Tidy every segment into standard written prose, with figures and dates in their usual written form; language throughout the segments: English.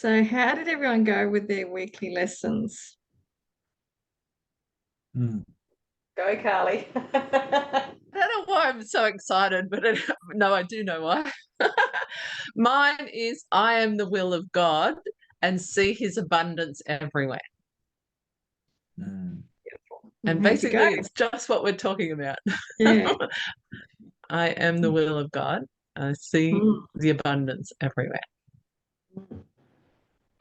So how did everyone go with their weekly lessons? Hmm. Go, Carly. I don't know why I'm so excited, but no, I do know why. Mine is I am the will of God and see his abundance everywhere. Hmm. And How'd you go? basically, it's just what we're talking about. Yeah. I am the will of God. I see Mm. the abundance everywhere.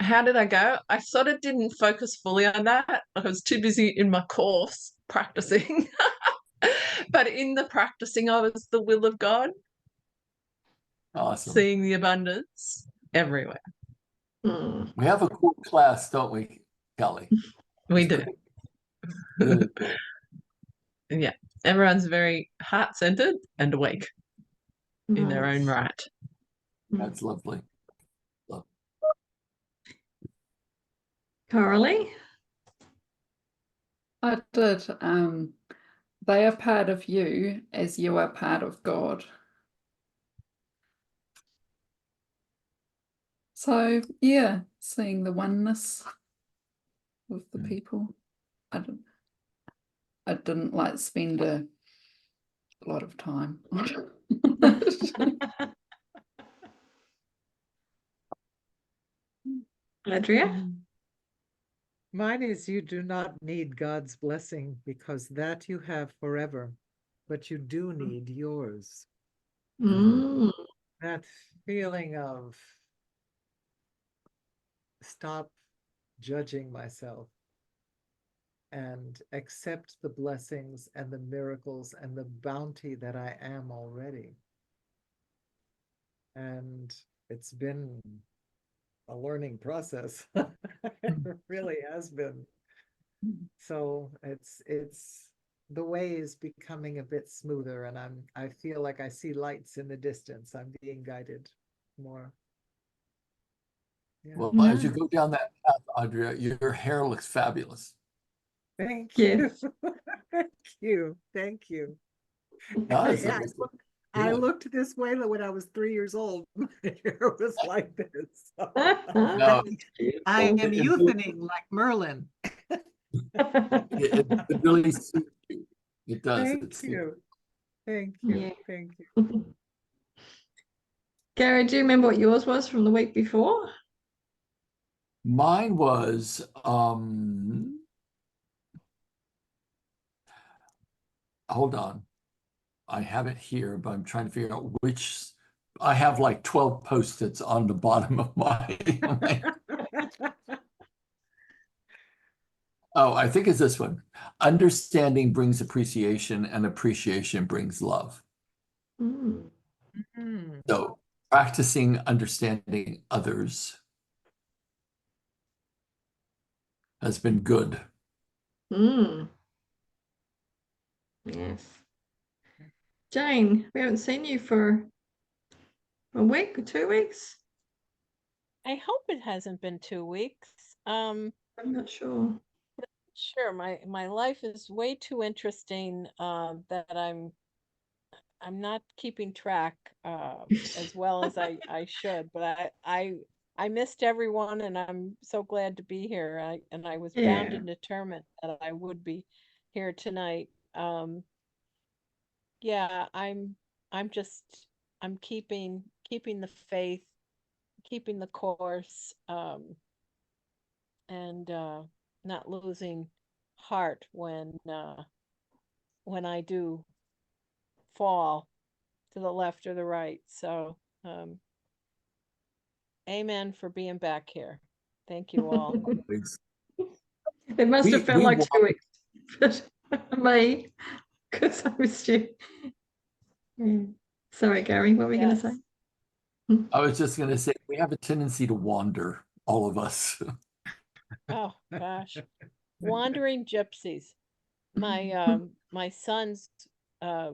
How did I go? I sort of didn't focus fully on that. I was too busy in my course practicing. But in the practicing, I was the will of God, Awesome. seeing the abundance everywhere. Mm. We have a cool class, don't we, Kelly? We It's do. pretty really cool. Yeah. Everyone's very heart-centered and awake in their own Nice. right. That's lovely. Coralie? I did. They are part of you as you are part of God. So, yeah, seeing the oneness with the people. I didn't like spend a lot of time on it. Andrea? Mine is you do not need God's blessing because that you have forever, but you do need yours. Mm. That feeling of stop judging myself and accept the blessings and the miracles and the bounty that I am already. And it's been a learning process. It really has been. So it's the way is becoming a bit smoother, and I feel like I see lights in the distance. I'm being guided more. Yeah. Well, as you go down that path, Andrea, your hair looks fabulous. Thank Yes. you. Thank you. Thank you. Guys, Yeah, I looked this way when I was 3 years old. My hair was like this. So no, I am it- youthening like Merlin. it really suits you. It does. Thank you. Thank you. Yeah. Thank you. Gary, do you remember what yours was from the week before? Mine was hold on. I have it here, but I'm trying to figure out which. I have like 12 post-its on the bottom of my Oh, I think it's this one. Understanding brings appreciation, and appreciation brings love. Mm. So practicing understanding others has been good. Mm. Yes. Jane, we haven't seen you for a week or 2 weeks. I hope it hasn't been 2 weeks. I'm not sure. Sure, my life is way too interesting that I'm not keeping track as well as I should, but I missed everyone and I'm so glad to be here. I was bound Yeah. and determined that I would be here tonight. Yeah, I'm just I'm keeping the faith, keeping the course, and not losing heart when I do fall to the left or the right. So, amen for being back here. Thank you all. It must have felt We like want- 2 weeks for me because I missed you. Yeah. Sorry, Gary, what were you going to Yes. say? I was just going to say we have a tendency to wander, all of us. Oh gosh. Wandering gypsies. My sons they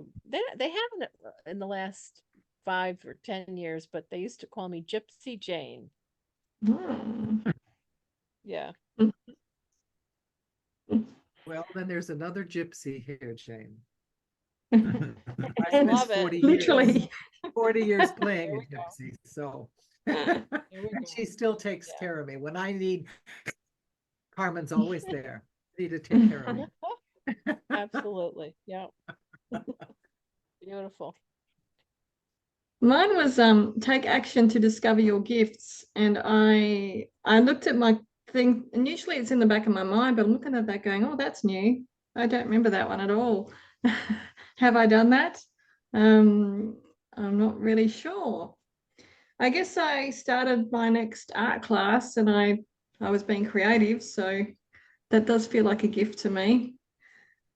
haven't in the last 5 or 10 years, but they used to call me Gypsy Jane. Mm. Yeah. Well, then there's another gypsy here, Jane. I spent love it. 40 Literally. 40 years playing There a we go. gypsy. So There we And go. she still takes Yeah. care of me. When I need, Carmen's always there, ready to take care of me. Absolutely. Yeah. Beautiful. Mine was take action to discover your gifts. And I looked at my thing, and usually it's in the back of my mind, but I'm looking at that going, oh, that's new. I don't remember that one at all. Have I done that? I'm not really sure. I guess I started my next art class and I was being creative, so that does feel like a gift to me,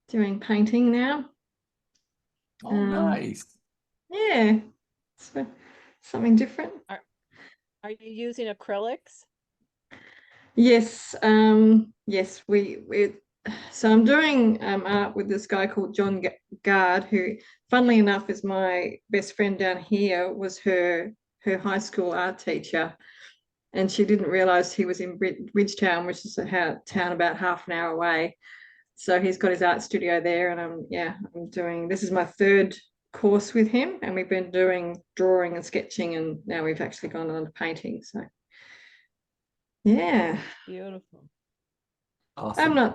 doing painting now. Oh, Um, nice. Yeah, so something different. Are you using acrylics? Yes, yes, we so I'm doing art with this guy called John Gard, who, funnily enough, is my best friend down here, was her high school art teacher, and she didn't realize he was in Bridgetown, which is a town about half an hour away. So he's got his art studio there, and I'm doing, this is my third course with him, and we've been doing drawing and sketching, and now we've actually gone on to painting. So yeah. Beautiful. Awesome. I'm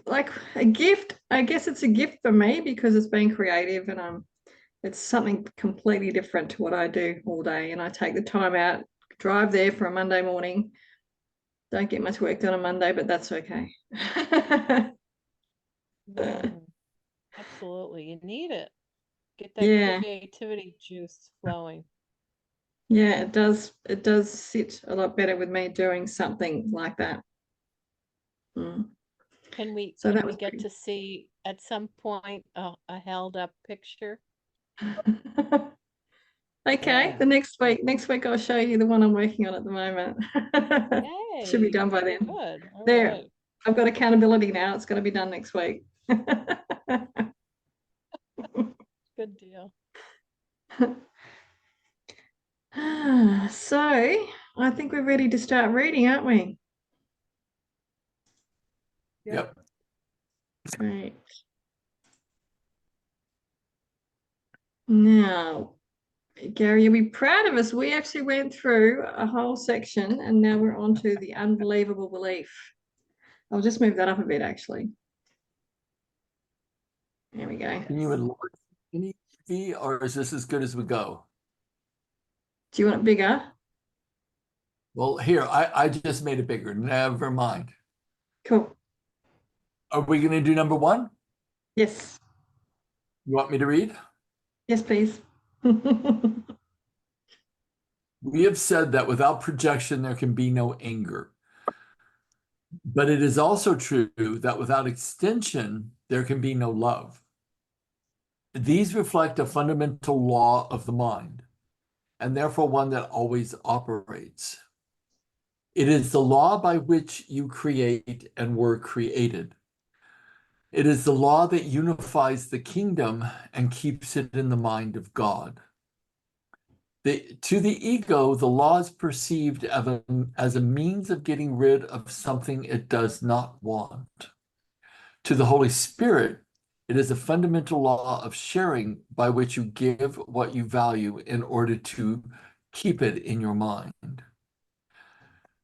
like a gift. I guess it's a gift for me because it's been creative, and it's something completely different to what I do all day. And I take the time out, drive there for a Monday morning. Don't get much work done on Monday, but that's okay. Mm, absolutely. You need it. Get that Yeah, creativity juice flowing. yeah, it does. It does sit a lot better with me doing something like that. Mm. Can we So that was get pretty. to see at some point a held up picture? Okay, Yeah. the next week I'll show you the one I'm working on at the moment. Should be Yay. done by then. Good. All There, right. I've got accountability now. It's going to be done next week. Good deal. So I think we're ready to start reading, aren't we? Yep. Right. Now, Gary, you'll be proud of us. We actually went through a whole section and now we're on to the unbelievable belief. I'll just move that up a bit, actually. There we go. Can you enlarge any fee, or is this as good as we go? Do you want it bigger? Well, here, I just made it bigger. Never mind. Cool. Are we going to do number one? Yes. You want me to read? Yes, please. We have said that without projection, there can be no anger. But it is also true that without extension, there can be no love. These reflect a fundamental law of the mind, and therefore one that always operates. It is the law by which you create and were created. It is the law that unifies the kingdom and keeps it in the mind of God. To the ego, the law is perceived as a means of getting rid of something it does not want. To the Holy Spirit, it is a fundamental law of sharing by which you give what you value in order to keep it in your mind.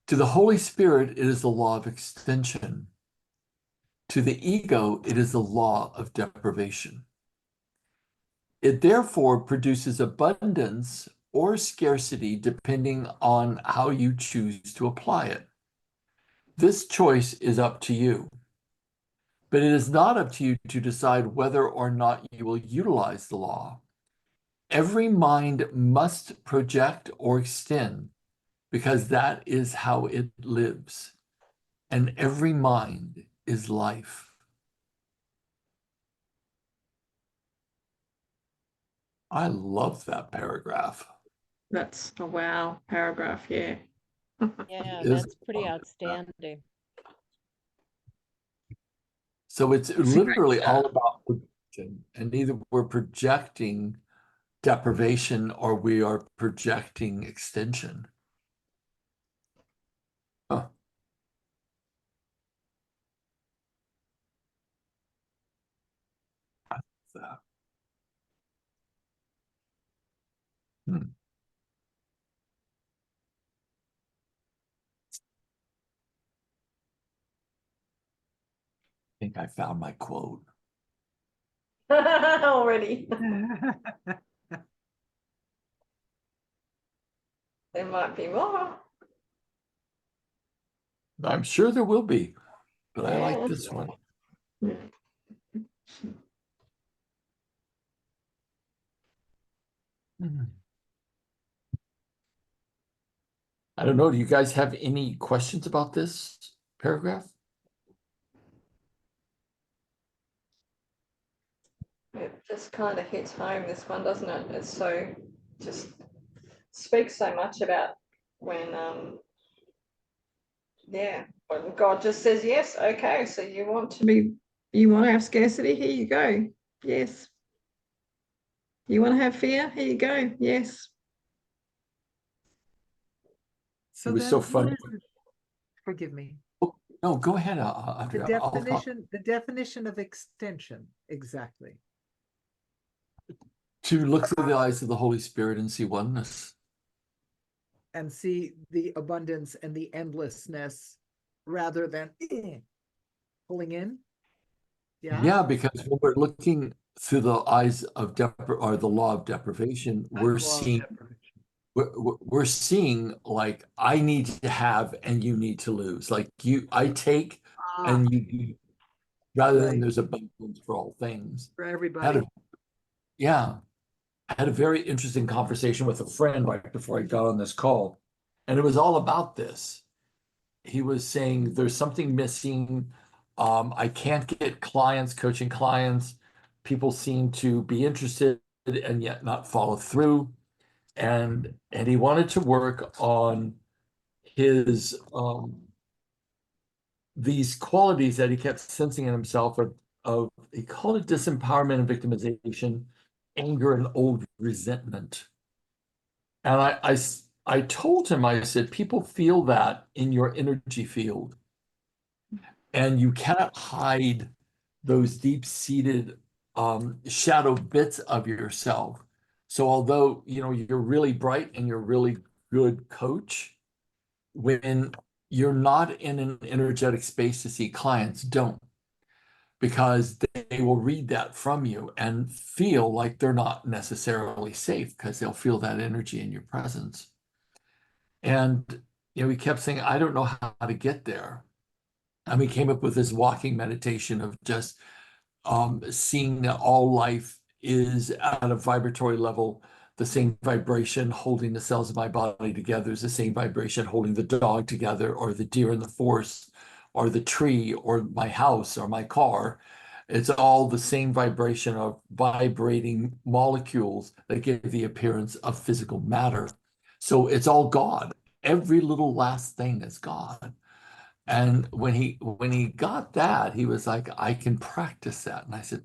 To the Holy Spirit, it is the law of extension. To the ego, it is the law of deprivation. It therefore produces abundance or scarcity depending on how you choose to apply it. This choice is up to you. But it is not up to you to decide whether or not you will utilize the law. Every mind must project or extend because that is how it lives. And every mind is life. I love that paragraph. That's a wow paragraph, yeah. Yeah, It is that's pretty outstanding. So it's It's a great literally all start. about projection. And either we're projecting deprivation or we are projecting extension. Huh. That. Hmm. think I found my quote. Already. There might be more. I'm sure there will be, but I like Yeah. this one. I don't know. Do you guys have any questions about this paragraph? It just kind of hits home, this one, doesn't it? It's so, just speaks so much about when, yeah, when God just says, yes, okay, so you want to have scarcity, here you go. Yes. You want to have fear, here you go. Yes. So It was then so what funny. is it? Forgive me. No, go ahead, The Andrea. definition of extension, exactly. To look through the eyes of the Holy Spirit and see oneness. And see the abundance and the endlessness rather than pulling in. Yeah. Yeah, because when we're looking through the eyes of or the law of deprivation, we're Law of seeing deprivation. we're seeing like I need to have and you need to lose. Like I take and you rather than Right. there's abundance for all things. For Had everybody. I had a very interesting conversation with a friend right before I got on this call, and it was all about this. He was saying there's something missing. I can't get clients, coaching clients. People seem to be interested and yet not follow through. And he wanted to work on his these qualities that he kept sensing in himself of he called it disempowerment and victimization, anger and old resentment. And I told him, I said, people feel that in your energy field, and you cannot hide those deep-seated shadow bits of yourself. So although you're really bright and you're really good coach, when you're not in an energetic space to see clients, don't, because they will read that from you and feel like they're not necessarily safe because they'll feel that energy in your presence. And he kept saying, I don't know how to get there. And we came up with this walking meditation of just seeing that all life is at a vibratory level, the same vibration holding the cells of my body together is the same vibration holding the dog together, or the deer in the forest, or the tree, or my house, or my car. It's all the same vibration of vibrating molecules that give the appearance of physical matter. So it's all God. Every little last thing is God. And when he got that, he was like, I can practice that. And I said,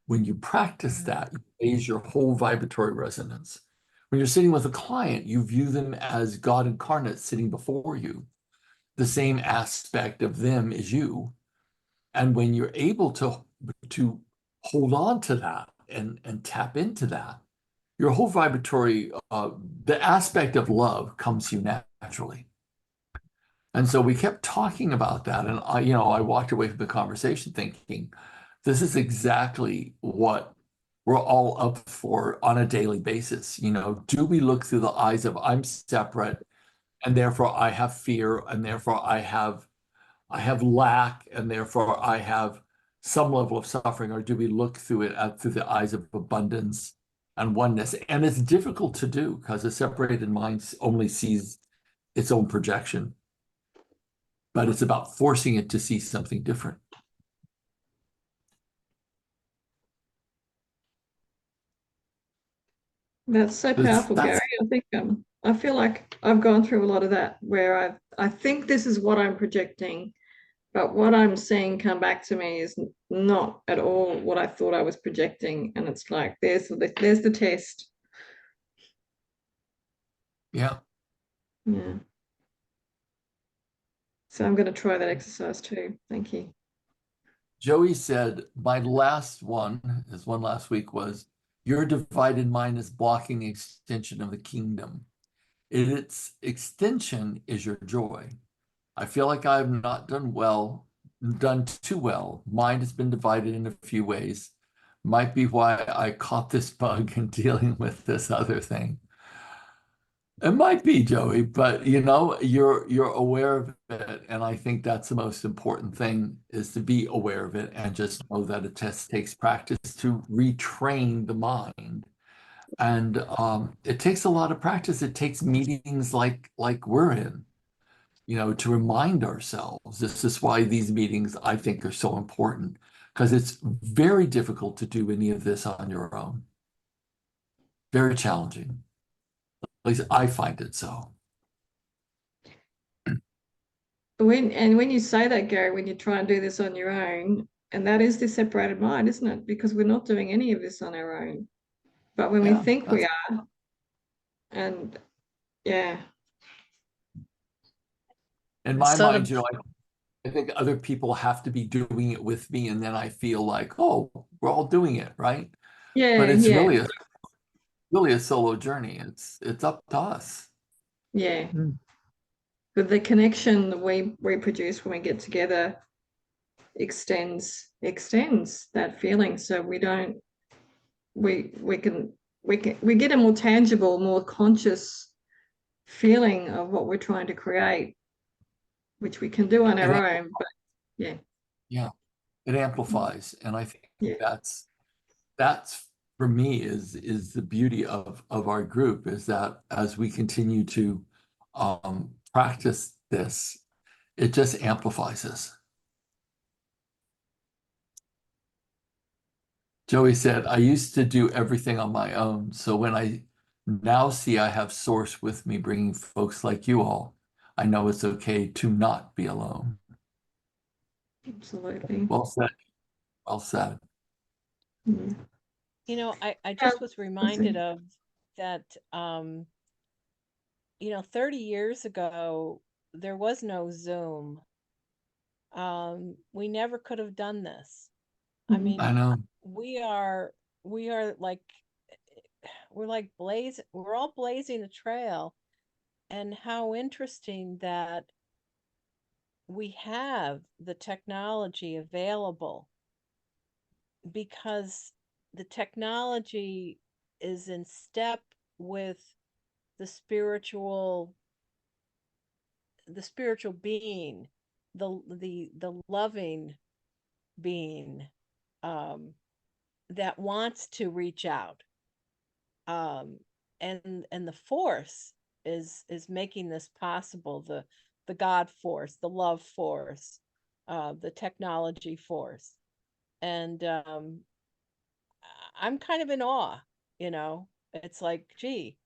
when you practice that, you raise your whole vibratory resonance. When you're sitting with a client, you view them as God incarnate sitting before you. The same aspect of them is you. And when you're able to hold on to that and tap into that, your whole vibratory, the aspect of love comes to you naturally. And so we kept talking about that. And I walked away from the conversation thinking, this is exactly what we're all up for on a daily basis. Do we look through the eyes of I'm separate and therefore I have fear and therefore I have lack and therefore I have some level of suffering, or do we look through it through the eyes of abundance and oneness? And it's difficult to do because a separated mind only sees its own projection, but it's about forcing it to see something different. That's so powerful, Gary. I feel like I've gone through a lot of that where I think this is what I'm projecting, but what I'm seeing come back to me is not at all what I thought I was projecting. And it's like, there's the test. Yeah. Yeah. So I'm going to try that exercise too. Thank you. Joey said, my last one, his one last week was, your divided mind is blocking the extension of the kingdom. Its extension is your joy. I feel like I have not done well done too well. Mine has been divided in a few ways. Might be why I caught this bug in dealing with this other thing. It might be, Joey, but you're aware of it, and I think that's the most important thing, is to be aware of it and just know that it just takes practice to retrain the mind. And it takes a lot of practice. It takes meetings like we're in, to remind ourselves. This is why these meetings, I think, are so important, because it's very difficult to do any of this on your own. Very challenging. At least I find it so. When you say that, Gary, when you try and do this on your own, and that is the separated mind, isn't it? Because we're not doing any of this on our own. But when we Yeah, think we are, and yeah, in my Sort mind, of, I think other people have to be doing it with me, and then I feel like, oh, we're all doing it, right? But yeah, it's yeah, really a solo journey. It's up to us. yeah. Mm. But the connection that we produce when we get together extends that feeling. So we don't we can we get a more tangible, more conscious feeling of what we're trying to create, which we can do on And our own. But yeah, yeah, it amplifies, and I think yeah, that's for me is the beauty of our group, is that as we continue to practice this, it just amplifies us. Joey said, I used to do everything on my own. So when I now see I have Source with me, bringing folks like you all, I know it's okay to not be alone. absolutely. Well said. Well said. Yeah. I just was reminded of that, 30 years ago, there was no Zoom. We never could have done this. I Mhm. I mean, know. we are like we're all blazing a trail, and how interesting that we have the technology available, because the technology is in step with the spiritual the spiritual being, the loving being, um, that wants to reach out, um, and the force is making this possible, the God force, the love force, the technology force. And I'm kind of in awe. It's like, gee,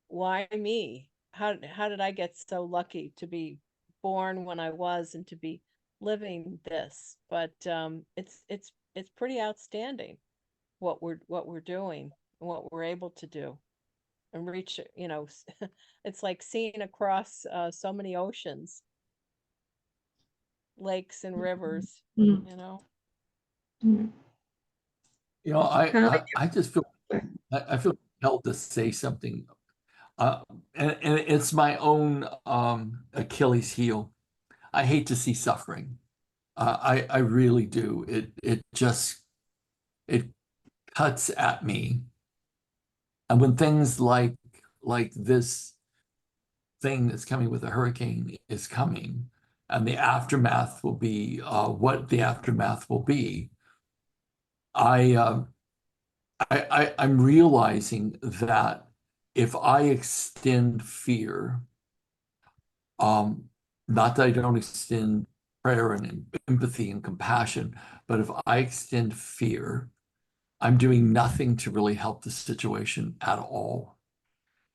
why me? How did I get so lucky to be born when I was, and to be living this? But it's pretty outstanding what we're doing and what we're able to do and reach. It's like seeing across so many oceans, lakes and rivers. Mm. You know. Mm. Carly, I just feel I feel compelled to say something. And it's my own Achilles heel. I hate to see suffering. I really do. It cuts at me. And when things like this thing that's coming with a hurricane is coming, and the aftermath will be what the aftermath will be, I, I'm realizing that if I extend fear, um, not that I don't extend prayer and empathy and compassion, but if I extend fear, I'm doing nothing to really help the situation at all.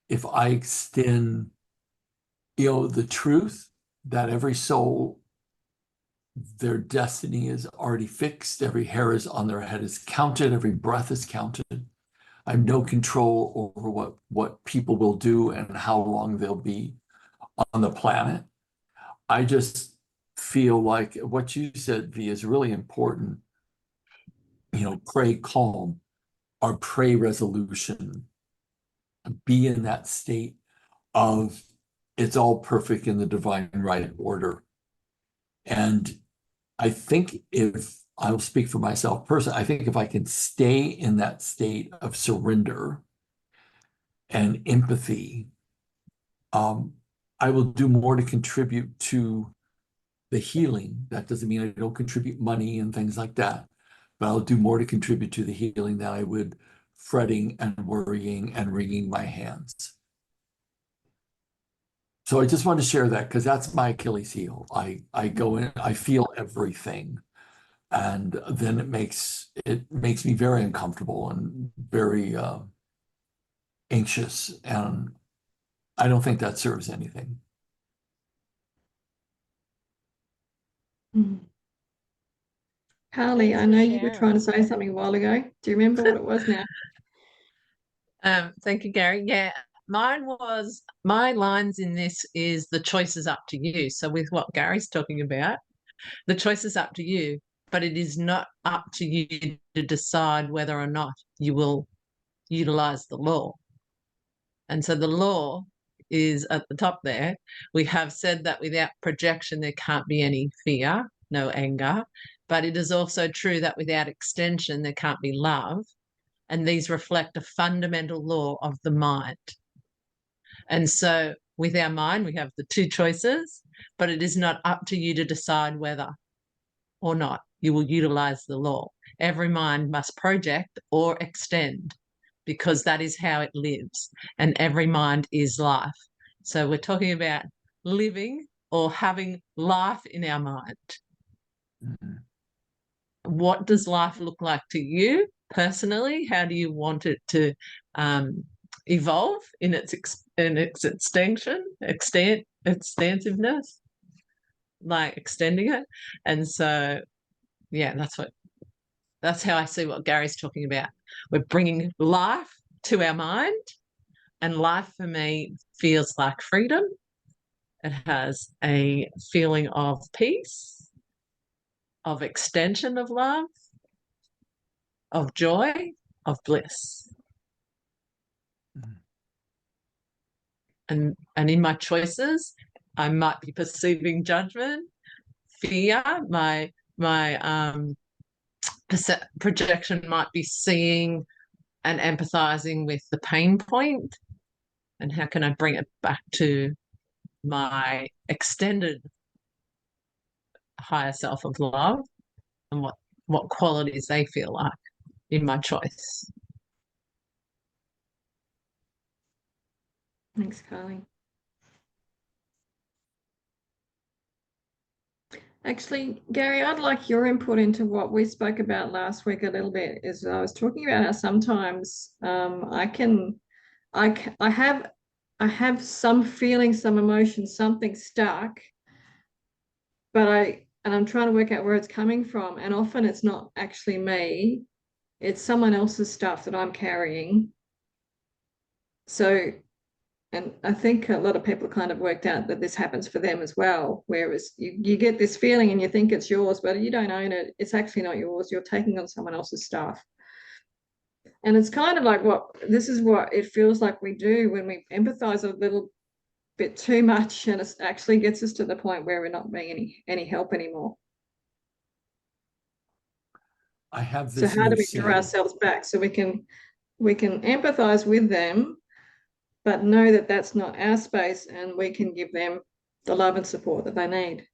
If I extend, the truth that every soul, their destiny is already fixed, every hair is on their head is counted, every breath is counted. I have no control over what people will do and how long they'll be on the planet. I just feel like what you said, V, is really important. Pray calm or pray resolution. Be in that state of it's all perfect in the divine right order. And I think if I'll speak for myself personally, I think if I can stay in that state of surrender and empathy, I will do more to contribute to the healing. That doesn't mean I don't contribute money and things like that, but I'll do more to contribute to the healing than I would fretting and worrying and wringing my hands. So I just want to share that because that's my Achilles heel. I go in, I feel everything, and then it makes me very uncomfortable and very anxious, and I don't think that serves anything. Mm. Carly, Thanks I for know you were trying to sharing. say something a while ago. Do you remember what it was now? Thank you, Gary. Yeah, my lines in this is the choice is up to you. So with what Gary's talking about, the choice is up to you, but it is not up to you to decide whether or not you will utilize the law. And so the law is at the top there. We have said that without projection, there can't be any fear, no anger. But it is also true that without extension, there can't be love. And these reflect a fundamental law of the mind. And so with our mind, we have the two choices, but it is not up to you to decide whether or not you will utilize the law. Every mind must project or extend because that is how it lives. And every mind is life. So we're talking about living or having life in our mind. Mhm. What does life look like to you personally? How do you want it to evolve in its extensiveness, like extending it? And so, yeah, that's how I see what Gary's talking about. We're bringing life to our mind, and life for me feels like freedom. It has a feeling of peace, of extension of love, of joy, of bliss. Mhm. And in my choices, I might be perceiving judgment, fear, my projection might be seeing and empathizing with the pain point, and how can I bring it back to my extended higher self of love, and what qualities they feel like in my choice. Thanks, Carly. Actually, Gary, I'd like your input into what we spoke about last week a little bit. Is I was talking about how sometimes I have some feeling, some emotion, something stuck, but I'm trying to work out where it's coming from, and often it's not actually me, it's someone else's stuff that I'm carrying. So, and I think a lot of people kind of worked out that this happens for them as well, whereas you get this feeling and you think it's yours, but you don't own it. It's actually not yours. You're taking on someone else's stuff. And it's kind of like this is what it feels like we do when we empathize a little bit too much, and it actually gets us to the point where we're not being any help anymore. I have So this how new do we draw saying. ourselves back so we can empathize with them, but know that that's not our space, and we can give them the love and support that they need.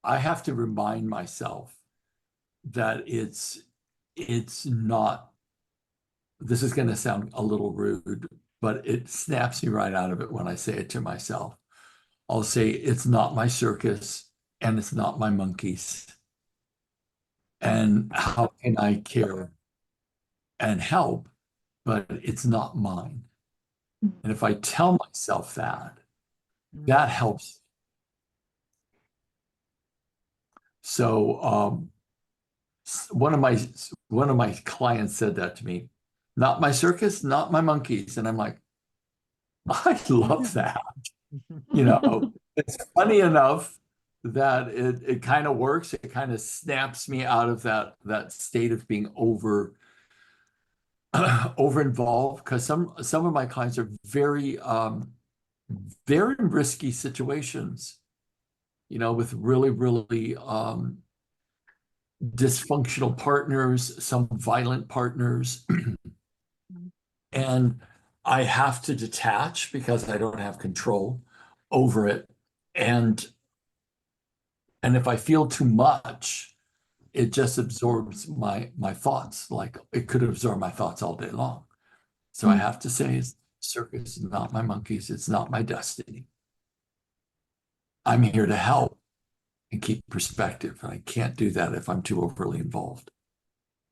I have to remind myself that it's not, this is going to sound a little rude, but it snaps me right out of it when I say it to myself. I'll say, it's not my circus and it's not my monkeys. And how can I care and help, but it's not mine. And if I tell myself that, that helps. So one of my clients said that to me, not my circus, not my monkeys. And I'm like, I love that. You know, it's funny enough that it kind of works. It kind of snaps me out of that state of being over involved, because some of my clients are very they're in risky situations, with really, really dysfunctional partners, some violent partners. And I have to detach because I don't have control over it. And if I feel too much, it just absorbs my thoughts. Like it could absorb my thoughts all day long. So I have to say, it's circus, not my monkeys. It's not my destiny. I'm here to help and keep perspective. And I can't do that if I'm too overly involved.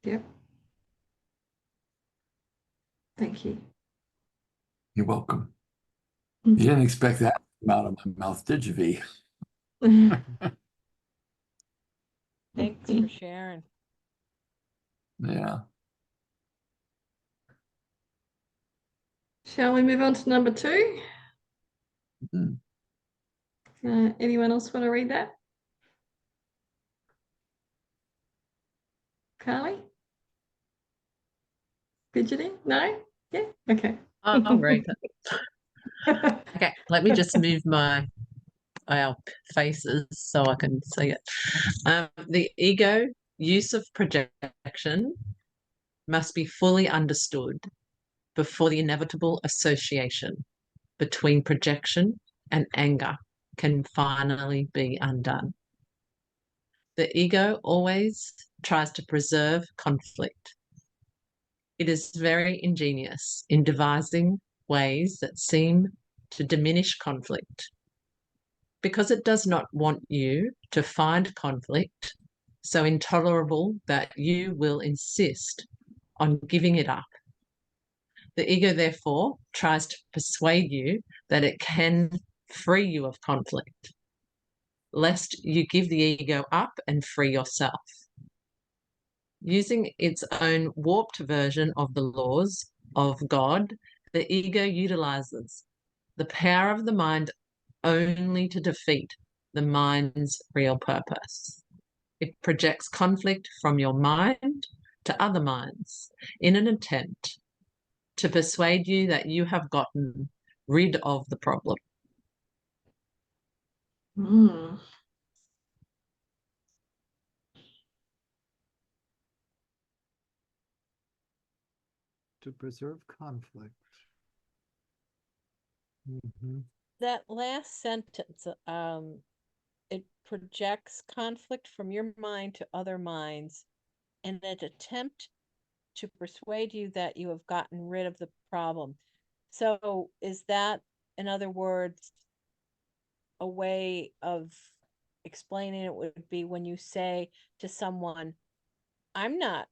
Yep. Thank you. You're welcome. You didn't expect that to come out of my mouth, did you, V? Thanks for sharing. Yeah. Shall we move on to number 2? Mhm. Anyone else want to read that? Carly? Fidgeting? No? Yeah? Okay. I'll read it. Okay, let me just move our faces so I can see it. The ego use of projection must be fully understood before the inevitable association between projection and anger can finally be undone. The ego always tries to preserve conflict. It is very ingenious in devising ways that seem to diminish conflict because it does not want you to find conflict so intolerable that you will insist on giving it up. The ego, therefore, tries to persuade you that it can free you of conflict, lest you give the ego up and free yourself. Using its own warped version of the laws of God, the ego utilizes the power of the mind only to defeat the mind's real purpose. It projects conflict from your mind to other minds in an attempt to persuade you that you have gotten rid of the problem. To preserve conflict. Mhm. That last sentence, it projects conflict from your mind to other minds in an attempt to persuade you that you have gotten rid of the problem. So is that, in other words, a way of explaining it would be when you say to someone, I'm not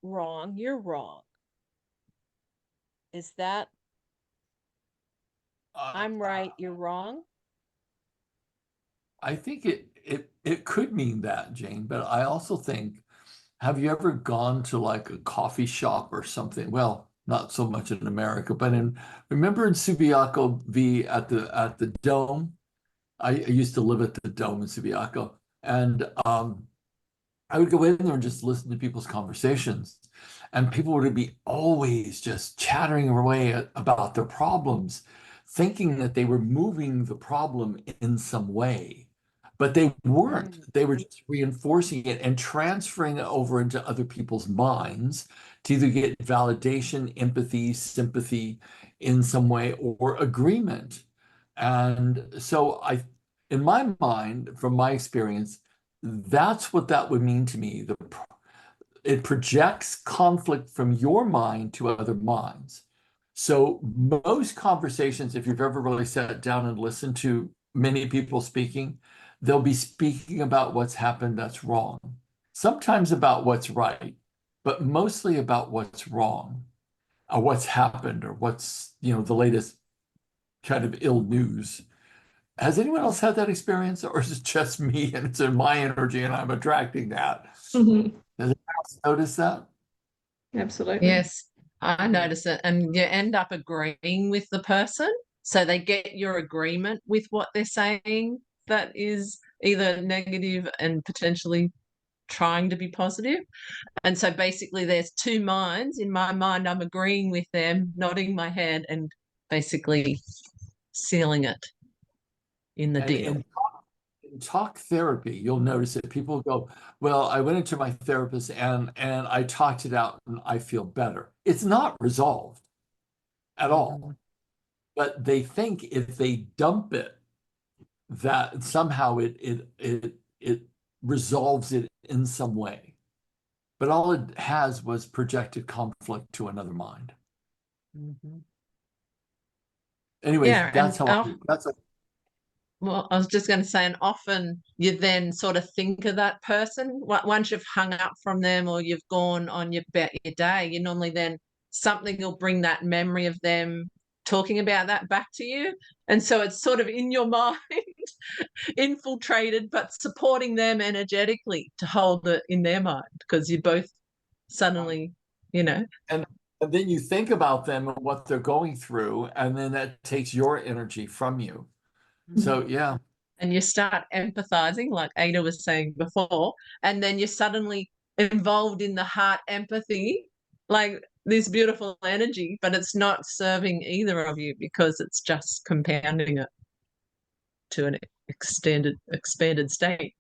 wrong, you're wrong. Is that I'm right, you're wrong? I think it could mean that, Jane, but I also think, have you ever gone to like a coffee shop or something? Well, not so much in America, but remember in Subiaco V at the Dome? I used to live at the Dome in Subiaco, and I would go in there and just listen to people's conversations, and people would be always just chattering away about their problems, thinking that they were moving the problem in some way, but they weren't. They were just reinforcing it and transferring it over into other people's minds to either get validation, empathy, sympathy in some way, or agreement. And so in my mind, from my experience, that's what that would mean to me. It projects conflict from your mind to other minds. So most conversations, if you've ever really sat down and listened to many people speaking, they'll be speaking about what's happened that's wrong, sometimes about what's right, but mostly about what's wrong, or what's happened, or what's, the latest kind of ill news. Has anyone else had that experience, or is it just me and it's in my energy and I'm attracting that? Does anyone else notice that? Absolutely. Yes, I notice it. And you end up agreeing with the person. So they get your agreement with what they're saying that is either negative and potentially trying to be positive. And so basically there's two minds. In my mind, I'm agreeing with them, nodding my head, and basically sealing it in the And deal. in talk therapy, you'll notice that people go, well, I went into my therapist and I talked it out and I feel better. It's not resolved at all. But they think if they dump it, that somehow it resolves it in some way. But all it has was projected conflict to another mind. Anyways, Yeah, that's and how that's a, well, I was just going to say, and often you then sort of think of that person once you've hung up from them or you've gone on about your day. You normally then something will bring that memory of them talking about that back to you, and so it's sort of in your mind, infiltrated, but supporting them energetically to hold it in their mind because you both suddenly, you know. and then you think about them and what they're going through, and then that takes your energy from you. So yeah. And you start empathizing, like Ada was saying before, and then you're suddenly involved in the heart empathy, like this beautiful energy, but it's not serving either of you because it's just compounding it to an expanded state.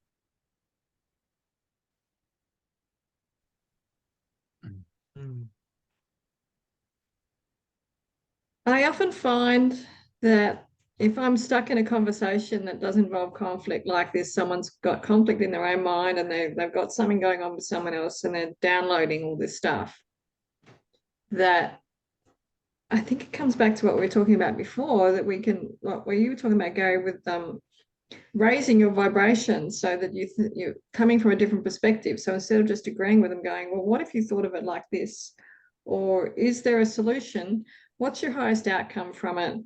I often find that if I'm stuck in a conversation that does involve conflict like this, someone's got conflict in their own mind and they've got something going on with someone else and they're downloading all this stuff, that I think it comes back to what we were talking about before, that we can, what you were talking about, Gary, with raising your vibration so that you're coming from a different perspective. So instead of just agreeing with them, going, well, what if you thought of it like this? Or is there a solution? What's your highest outcome from it?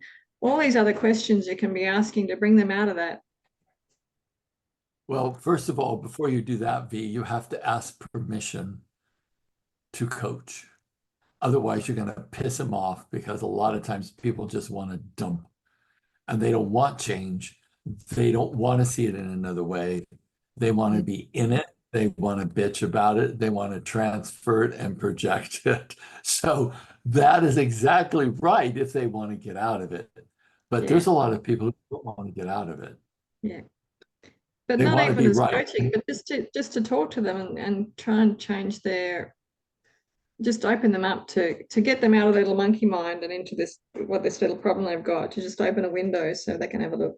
All these other questions you can be asking to bring them out of that. Well, first of all, before you do that, V, you have to ask permission to coach. Otherwise, you're going to piss them off because a lot of times people just want to dump and they don't want change. They don't want to see it in another way. They want to be in it. They want to bitch about it. They want to transfer it and project it. So that is exactly right if they want to get out of it. But there's a lot of people who don't want to get out of it. Yeah. But They not want to even be as right. coaching, but just to talk to them and try and change just open them up to get them out of their little monkey mind and into this little problem they've got, to just open a window so they can have a look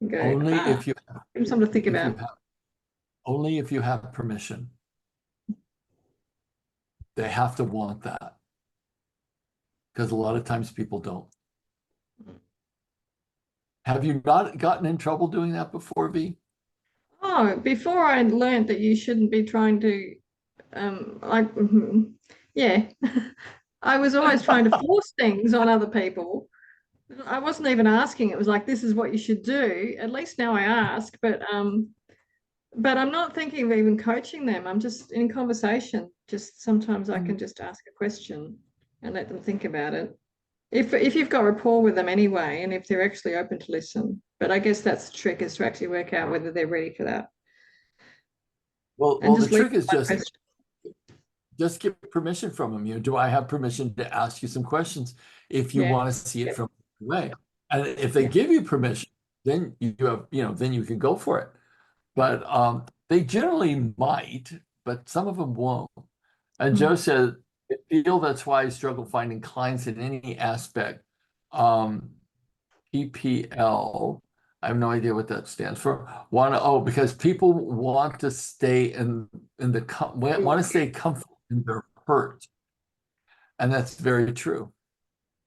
and go, Only if you give them something to think about. Only if you have permission. They have to want that. Because a lot of times people don't. Have you not gotten in trouble doing that before, V? Oh, before I learned that you shouldn't be trying to, yeah, I was always trying to force things on other people. I wasn't even asking. It was like, this is what you should do. At least now I ask, but I'm not thinking of even coaching them. I'm just in conversation. Just sometimes I can just ask a question and let them think about it. If you've got rapport with them anyway, and if they're actually open to listen. But I guess that's the trick, is to actually work out whether they're ready for that. Well, And the just leave trick is one question. just get permission from them. Do I have permission to ask you some questions if you want to see it from the way? And if they give you permission, then you have, then you can go for it. But they generally might, but some of them won't. And Joe said, I feel that's why I struggle finding clients in any aspect. PPL, I have no idea what that stands for. Because people want to stay want to stay comfortable in their hurt. And that's very true.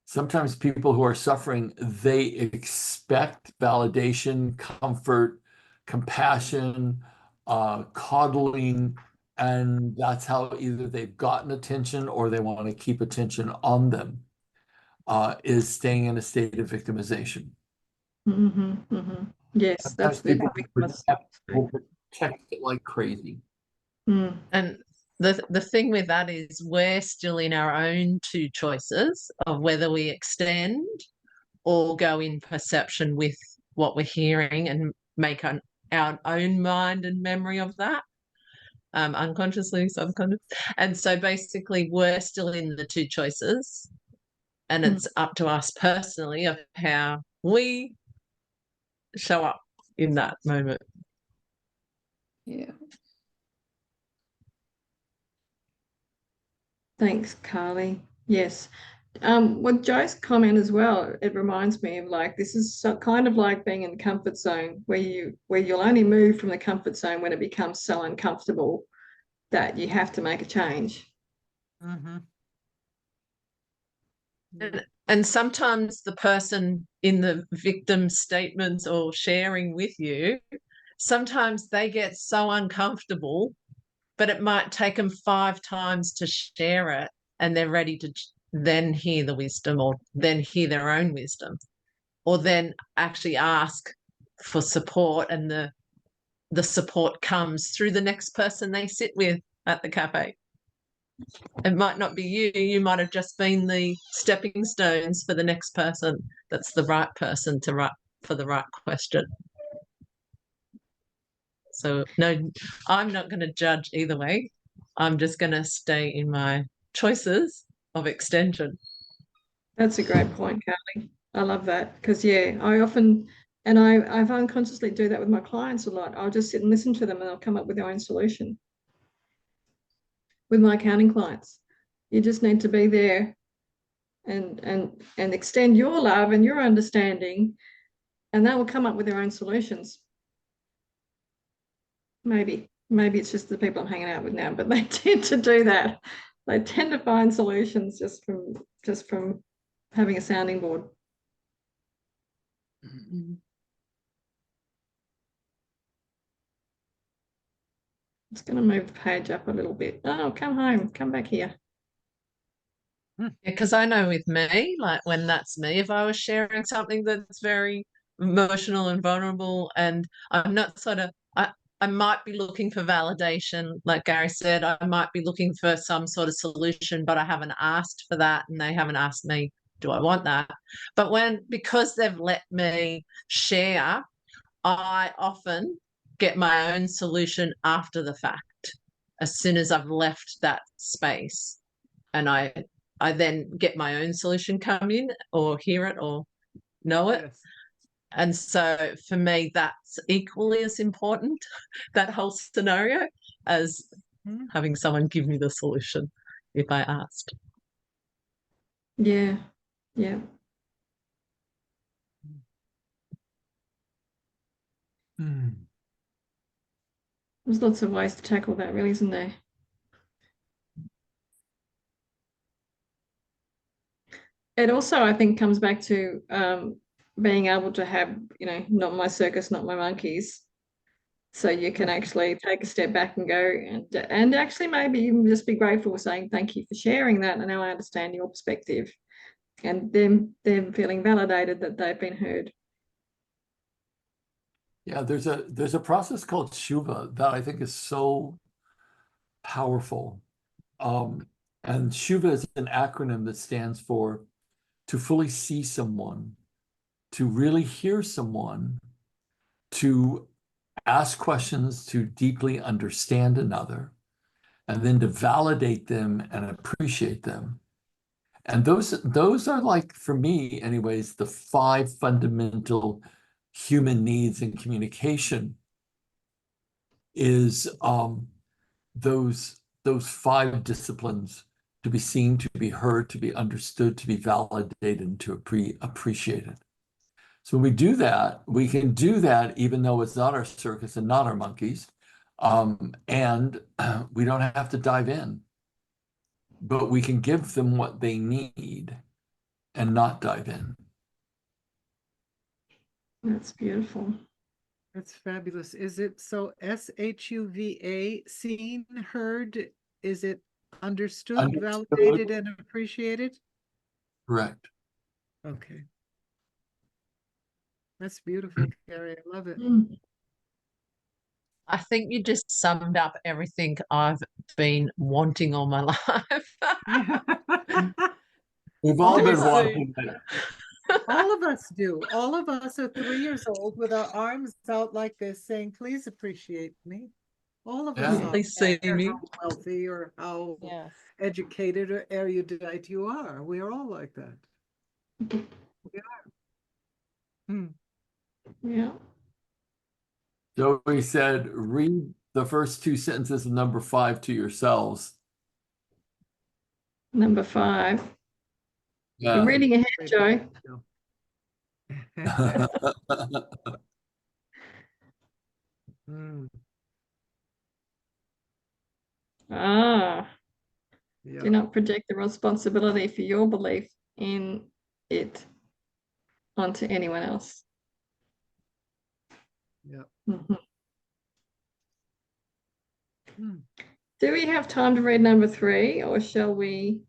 Sometimes people who are suffering, they expect validation, comfort, compassion, coddling, and that's how either they've gotten attention or they want to keep attention on them, is staying in a state of victimization. Yes, that's the will protect it like crazy. And the thing with that is we're still in our own two choices of whether we extend or go in perception with what we're hearing and make our own mind and memory of that, unconsciously, subconscious. And so basically we're still in the two choices, and it's up to us personally of how we show up in that moment. Yeah. Thanks, Carly. Yes. With Joe's comment as well, it reminds me of like this is kind of like being in the comfort zone where you'll only move from the comfort zone when it becomes so uncomfortable that you have to make a change. Mm-hmm. And sometimes the person in the victim statements or sharing with you, sometimes they get so uncomfortable, but it might take them 5 times to share it, and they're ready to then hear the wisdom, or then hear their own wisdom, or then actually ask for support, and the support comes through the next person they sit with at the cafe. It might not be you. You might have just been the stepping stones for the next person that's the right person to write for the right question. So no, I'm not going to judge either way. I'm just going to stay in my choices of extension. That's a great point, Carly. I love that because yeah, I often and I've unconsciously do that with my clients a lot. I'll just sit and listen to them and they'll come up with their own solution. With my accounting clients, you just need to be there and extend your love and your understanding, and they will come up with their own solutions. Maybe it's just the people I'm hanging out with now, but they tend to do that. They tend to find solutions just from having a sounding board. Mhm. I'm just going to move the page up a little bit. Oh, come home, come back here. Because I know with me, like when that's me, if I was sharing something that's very emotional and vulnerable, and I'm not sort of, I might be looking for validation, like Gary said, I might be looking for some sort of solution, but I haven't asked for that, and they haven't asked me, do I want that? But because they've let me share, I often get my own solution after the fact, as soon as I've left that space, and I then get my own solution come in, or hear it, or know it. Yes. And so for me, that's equally as important, that whole scenario, as having someone give me the solution if I asked. Yeah, yeah. Hmm. There's lots of ways to tackle that, really, isn't there? It also, I think, comes back to being able to have, not my circus, not my monkeys. So you can actually take a step back and go and actually maybe even just be grateful, saying thank you for sharing that, and now I understand your perspective, and them feeling validated that they've been heard. Yeah, there's a process called Shuva that I think is so powerful. And Shuva is an acronym that stands for to fully see someone, to really hear someone, to ask questions, to deeply understand another, and then to validate them and appreciate them. And those are, like, for me anyways, the 5 fundamental human needs in communication is those 5 disciplines: to be seen, to be heard, to be understood, to be validated, and to appreciate it. So when we do that, we can do that even though it's not our circus and not our monkeys. And we don't have to dive in, but we can give them what they need and not dive in. That's beautiful. That's fabulous. Is it so SHUVA, seen, heard? Is it understood, validated, and appreciated? Correct. Okay. That's beautiful, Gary. I love it. Mm. I think you just summed up everything I've been wanting all my life. We've all been Just wanting it. All of us do. All of us are 3 years old with our arms out like this saying, please appreciate me. All of us Yeah. are. Please see No matter me. how wealthy or how Yes. educated or erudite you are. We are all like that. Hmm. Yeah. Joey said, read the first two sentences of number 5 to yourselves. Number 5. You're Yeah. reading ahead, Wait, Joe. Hmm. Ah, Yeah. do not project the responsibility for your belief in it onto anyone else. Yeah. Mhm. Hmm. Do we have time to read number 3, or shall we?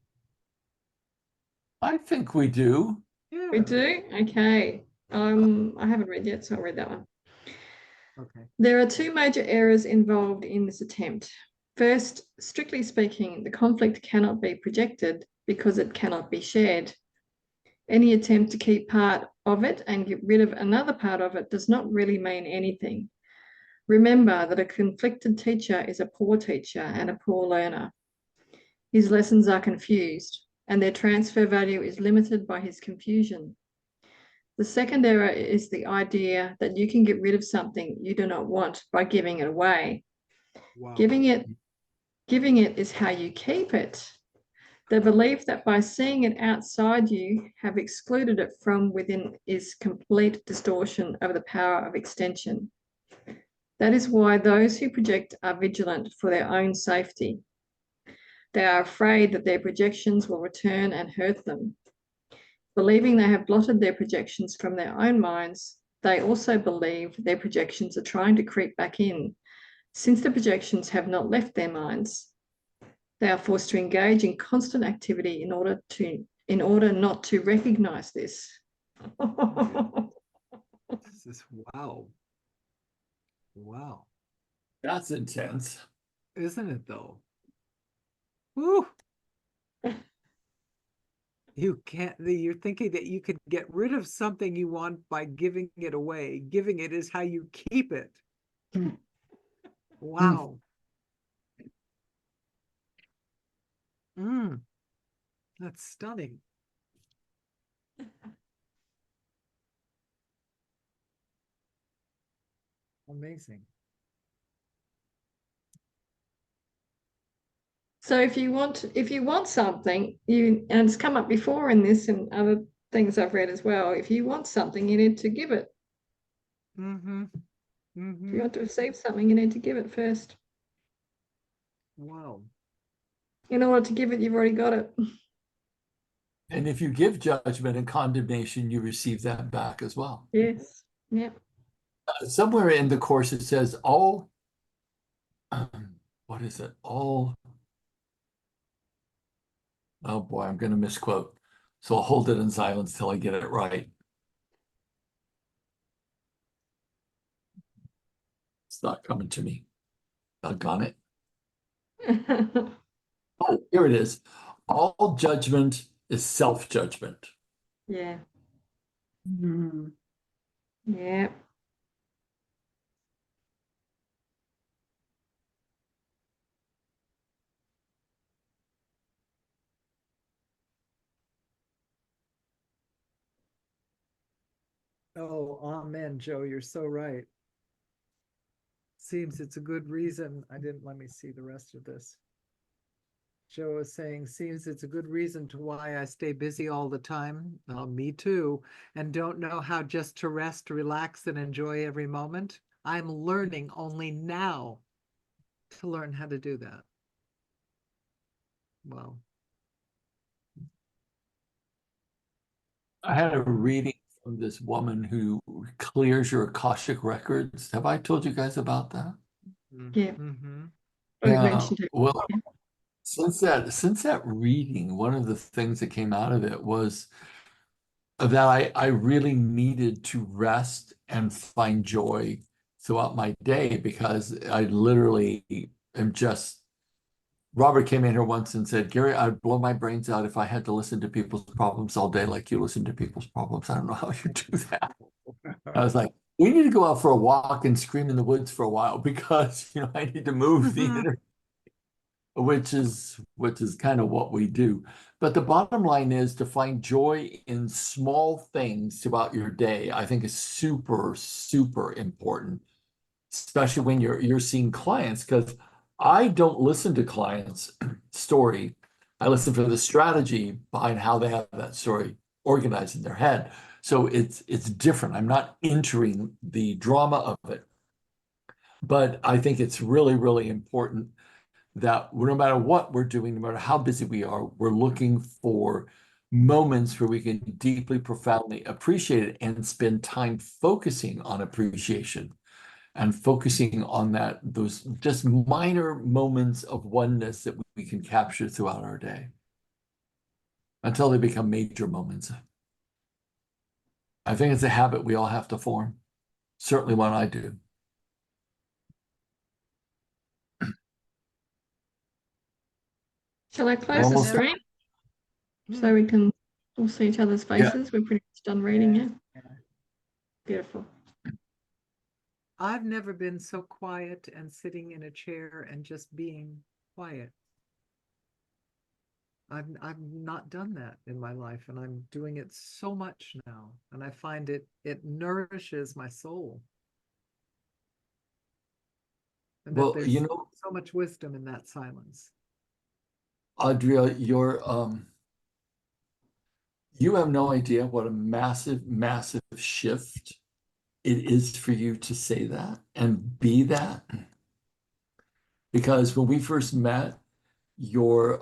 I think we do. We Yeah. do? Okay. I haven't read yet, so I'll read that one. Okay. There are 2 major errors involved in this attempt. First, strictly speaking, the conflict cannot be projected because it cannot be shared. Any attempt to keep part of it and get rid of another part of it does not really mean anything. Remember that a conflicted teacher is a poor teacher and a poor learner. His lessons are confused, and their transfer value is limited by his confusion. The second error is the idea that you can get rid of something you do not want by giving it away. Wow. Giving it is how you keep it. The belief that by seeing it outside you have excluded it from within is complete distortion of the power of extension. That is why those who project are vigilant for their own safety. They are afraid that their projections will return and hurt them. Believing they have blotted their projections from their own minds, they also believe their projections are trying to creep back in, since the projections have not left their minds. They are forced to engage in constant activity in order not to recognize this. This is wow. Wow. That's intense. Isn't it though? Woo. You can't, you're thinking that you could get rid of something you want by giving it away. Giving it is how you keep it. Wow. Mm, that's stunning. Amazing. So if you want something, and it's come up before in this and other things I've read as well, if you want something, you need to give it. Mm-hmm. If Mm-hmm. you want to receive something, you need to give it first. Wow. In order to give it, you've already got it. And if you give judgment and condemnation, you receive that back as well. Yes. Yeah. Somewhere in the course it says all, what is it? All, oh boy, I'm going to misquote. So I'll hold it in silence till I get it right. It's not coming to me. Doggone it. Oh, here it is. All judgment is self-judgment. Yeah. Mm. Yeah. Oh, amen, Joe. You're so right. Seems it's a good reason. I didn't let me see the rest of this. Joe is saying, seems it's a good reason to why I stay busy all the time. Me too. And don't know how just to rest, relax, and enjoy every moment. I'm learning only now to learn how to do that. Wow. I had a reading from this woman who clears your Akashic records. Have I told you guys about that? Yeah. Mm-hmm. We've Yeah. mentioned it. Well, since that reading, one of the things that came out of it was that I really needed to rest and find joy throughout my day because I literally am just. Robert came in here once and said, Gary, I'd blow my brains out if I had to listen to people's problems all day like you listen to people's problems. I don't know how you do that. I was like, we need to go out for a walk and scream in the woods for a while because I need to move the energy. which is kind of what we do. But the bottom line is to find joy in small things throughout your day, I think is super, super important, especially when you're seeing clients, because I don't listen to clients' story. I listen for the strategy behind how they have that story organized in their head. So it's different. I'm not entering the drama of it. But I think it's really, really important that no matter what we're doing, no matter how busy we are, we're looking for moments where we can deeply, profoundly appreciate it and spend time focusing on appreciation and focusing on those just minor moments of oneness that we can capture throughout our day until they become major moments. I think it's a habit we all have to form. Certainly one I do. Shall I We're close the almost screen so we can all see each other's Yeah. faces? We're pretty much done reading, yeah? Yeah. Beautiful. I've never been so quiet and sitting in a chair and just being quiet. I've not done that in my life, and I'm doing it so much now, and I find it nourishes my soul. And that Well, there's so much wisdom in that silence. Audrey, you have no idea what a massive, massive shift it is for you to say that and be that. Because when we first met, your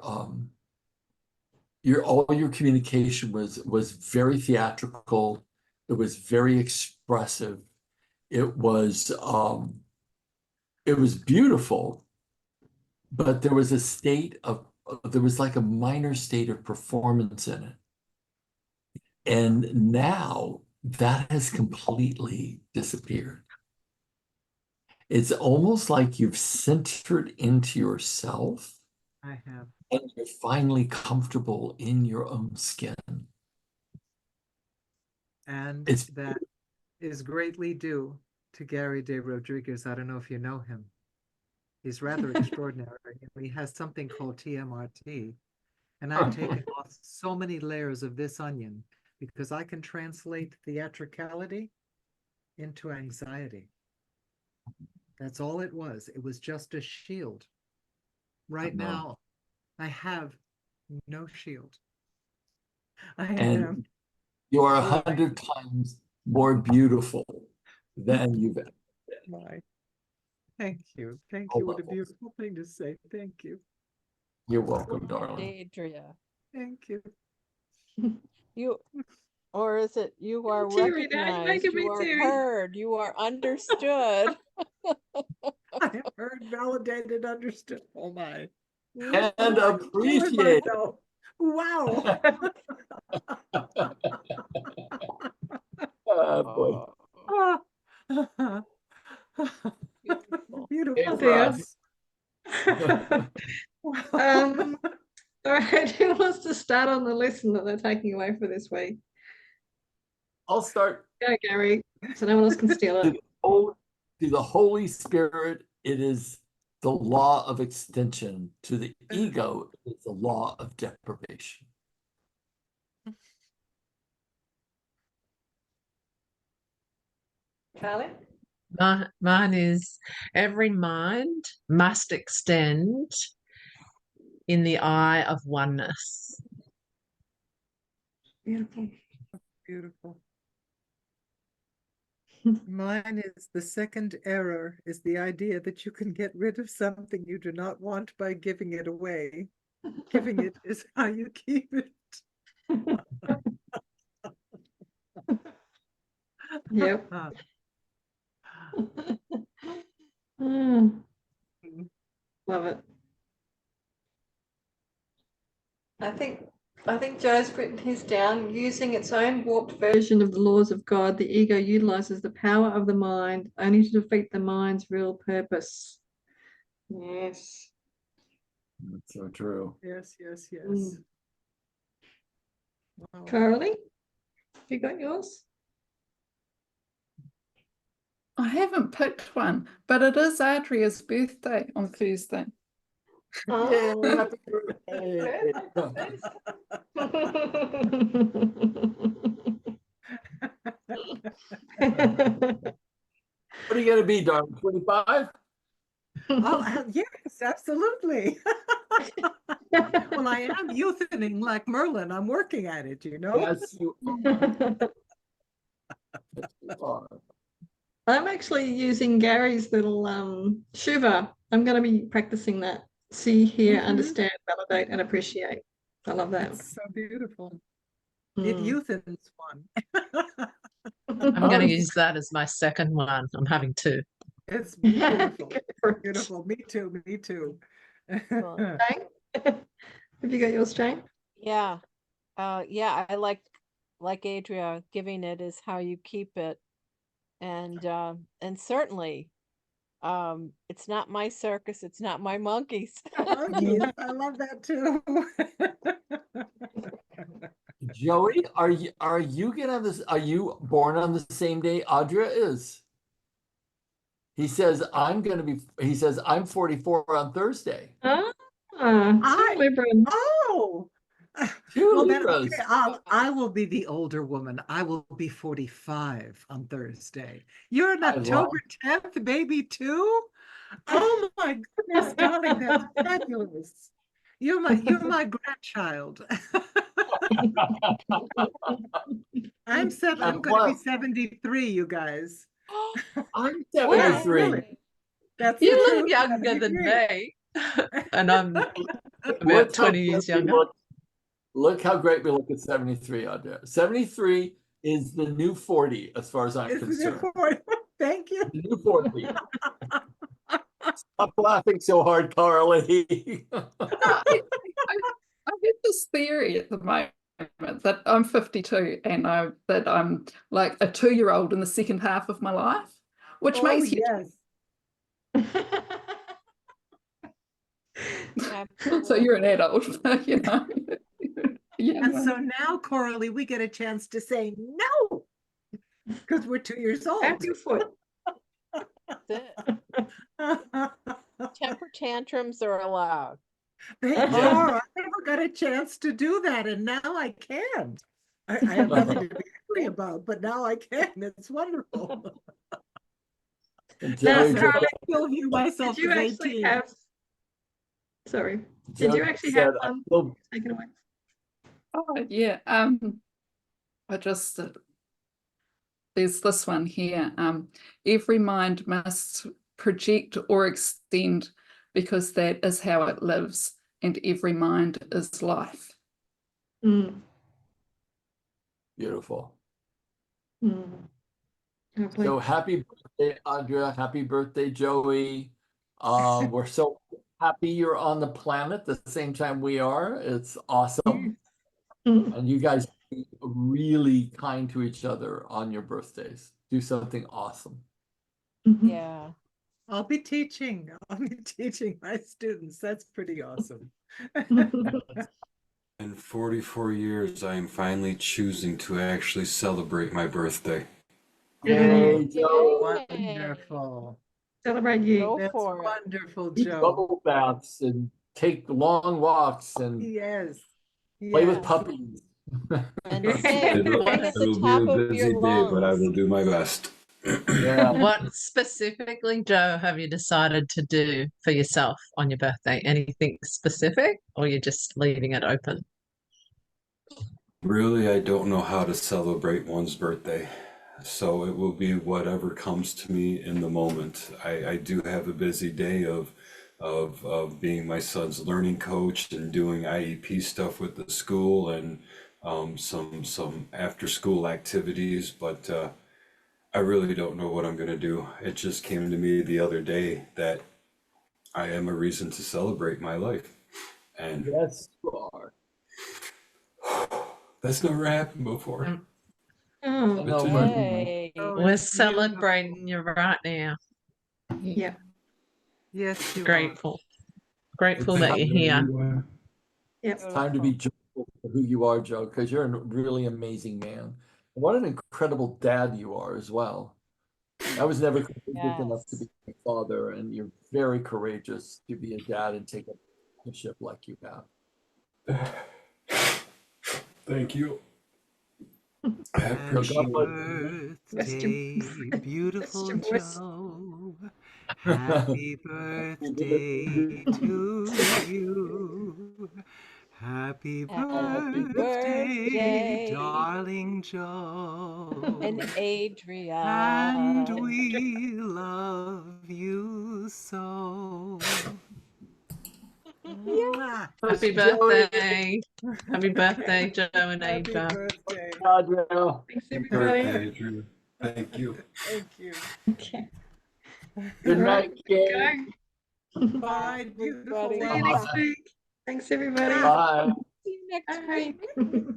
all your communication was very theatrical. It was very expressive. It was beautiful, but there was there was like a minor state of performance in it. And now that has completely disappeared. It's almost like you've centered into yourself I have. and you're finally comfortable in your own skin. And It's that is greatly due to Gary de Rodriguez. I don't know if you know him. He's rather extraordinary. He has something called TMRT. And I've taken off so many layers of this onion because I can translate theatricality into anxiety. That's all it was. It was just a shield. Right now, I have no shield. I am. You are 100 times more beautiful than you've ever been. My. Thank you. Thank All you. What a levels. beautiful thing to say. Thank you. You're welcome, darling. Deidria, Thank you. you, or is it you are Teary now, you're recognized, making me you are teary. heard, you are understood. I have heard, validated, understood. Oh my. And I'm killing appreciate myself. Wow. boy. Oh, beautiful. Beautiful. Oh, For dear. us. All right, who wants to start on the lesson that they're taking away for this week? I'll start. Go, Gary, so no one else can steal it. To the Holy Spirit, it is the law of extension. To the ego, it's the law of deprivation. Carly? Mine is every mind must extend in the eye of oneness. Beautiful. Beautiful. Mine is the second error is the idea that you can get rid of something you do not want by giving it away. Giving it is how you keep it. Yep. Mm, love it. I think Joe's written his down. Using its own warped version of the laws of God, the ego utilizes the power of the mind only to defeat the mind's real purpose. Yes. That's so true. Yes, yes, yes. Mm. Wow. Carly, have you got yours? I haven't picked one, but it is Adria's birthday on Thursday. Yay, Oh. happy birthday. What are you gonna be, darling? 25? Oh, yes, absolutely. Well, I am youthening like Merlin. I'm working at it, you know? Yes, you are. Yes, you are. I'm actually using Gary's little Shiva. I'm going to be practicing that. See, hear, Mhm. understand, validate, and appreciate. I love that. It's so beautiful. It Mm. youthens one. I'm going to use that as my second one. I'm having two. It's beautiful. Go for it. Beautiful. Me too. Me too. Excellent. Jane? Have you got yours, Jane? Yeah. Yeah, I like Adria, giving it is how you keep it. And certainly, it's not my circus, it's not my monkeys. Monkeys. I love that too. Joey, are you gonna have this? Are you born on the same day Audra is? He says he says I'm 44 on Thursday. Ah, I- two Libran. Oh, Two well then, Libras. okay, I will be the older woman. I will be 45 on Thursday. You're an I love- October 10th baby too? Oh my goodness, darling, that's fabulous. You're my grandchild. I'm And gonna be what? 73, you guys. I'm Yes, 73. really. That's You the look truth. younger than 73. me. And I'm about Look how 20 years great we younger. look how great we look at 73, Audra. 73 is the new 40, as far as I'm Isn't it concerned. for thank you. The new 40. Stop laughing so hard, Carly. I have this theory at the moment that I'm 52 and that I'm like a 2-year-old in the second half of my life, which Oh, makes you yes. so you're an Absolutely. adult, you know. Yeah. And so now, Coralie, we get a chance to say no because we're 2 years old. Tap your foot. That's it. Temper tantrums are allowed. They Yeah. are. I never got a chance to do that, and now I can. I have nothing to be angry about, but now I can. It's wonderful. And Now, Joey, Carly, I still view myself did you as actually 18. have, sorry, did you Joey actually have said, I one feel taken away? Oh, yeah. I just there's this one here. Every mind must project or extend because that is how it lives, and every mind is life. Mm, beautiful. mm. Lovely. So happy birthday, Audra. Happy birthday, Joey. We're so happy you're on the planet the same time we are. It's awesome. Mm, And you guys be really kind to each other on your birthdays. Do something awesome. mhm. Yeah. I'll be teaching. I'll be teaching my students. That's pretty awesome. In 44 years, I am finally choosing to actually celebrate my birthday. Yay, Yay. Joe. Wonderful. Celebrate you. Go That's for it. wonderful, Eat Joe. bubble baths and take long walks and Yes. play with Yes. puppies. And Yeah. sing at the top of your lungs. do my best. Yeah. What specifically, Joe, have you decided to do for yourself on your birthday? Anything specific, or you're just leaving it open? Really, I don't know how to celebrate one's birthday. So it will be whatever comes to me in the moment. I do have a busy day of being my son's learning coach and doing IEP stuff with the school and some after school activities, but I really don't know what I'm gonna do. It just came to me the other day that I am a reason to celebrate my life. And Yes, you are. that's never happened before. Oh, No, but Yay. Oh, We're it's beautiful. celebrating you right now. yeah. Yes, you are. Grateful. Grateful It's that you're here. Yep. time to be joyful for who you are, Joe, because you're a really amazing man. What an incredible dad you are as well. I was never courageous enough to Yes. be a father, and you're very courageous to be a dad and take partnership like you have. Thank you. I Happy appreciate it. Rest your- birthday, beautiful your voice. Joe. Happy birthday to you. Happy Happy birthday, birthday, darling Joe. and Adria. And we love you so. Mwah. Happy birthday. Happy birthday, Joe and Happy Adra. birthday. Thanks, Happy everybody. birthday, Adrian. Thank you. Thank you. Okay. Good All right, night, gang. go. Bye, beautiful everybody. See you ones. next week. Thanks, everybody. Bye. See you next Bye. week.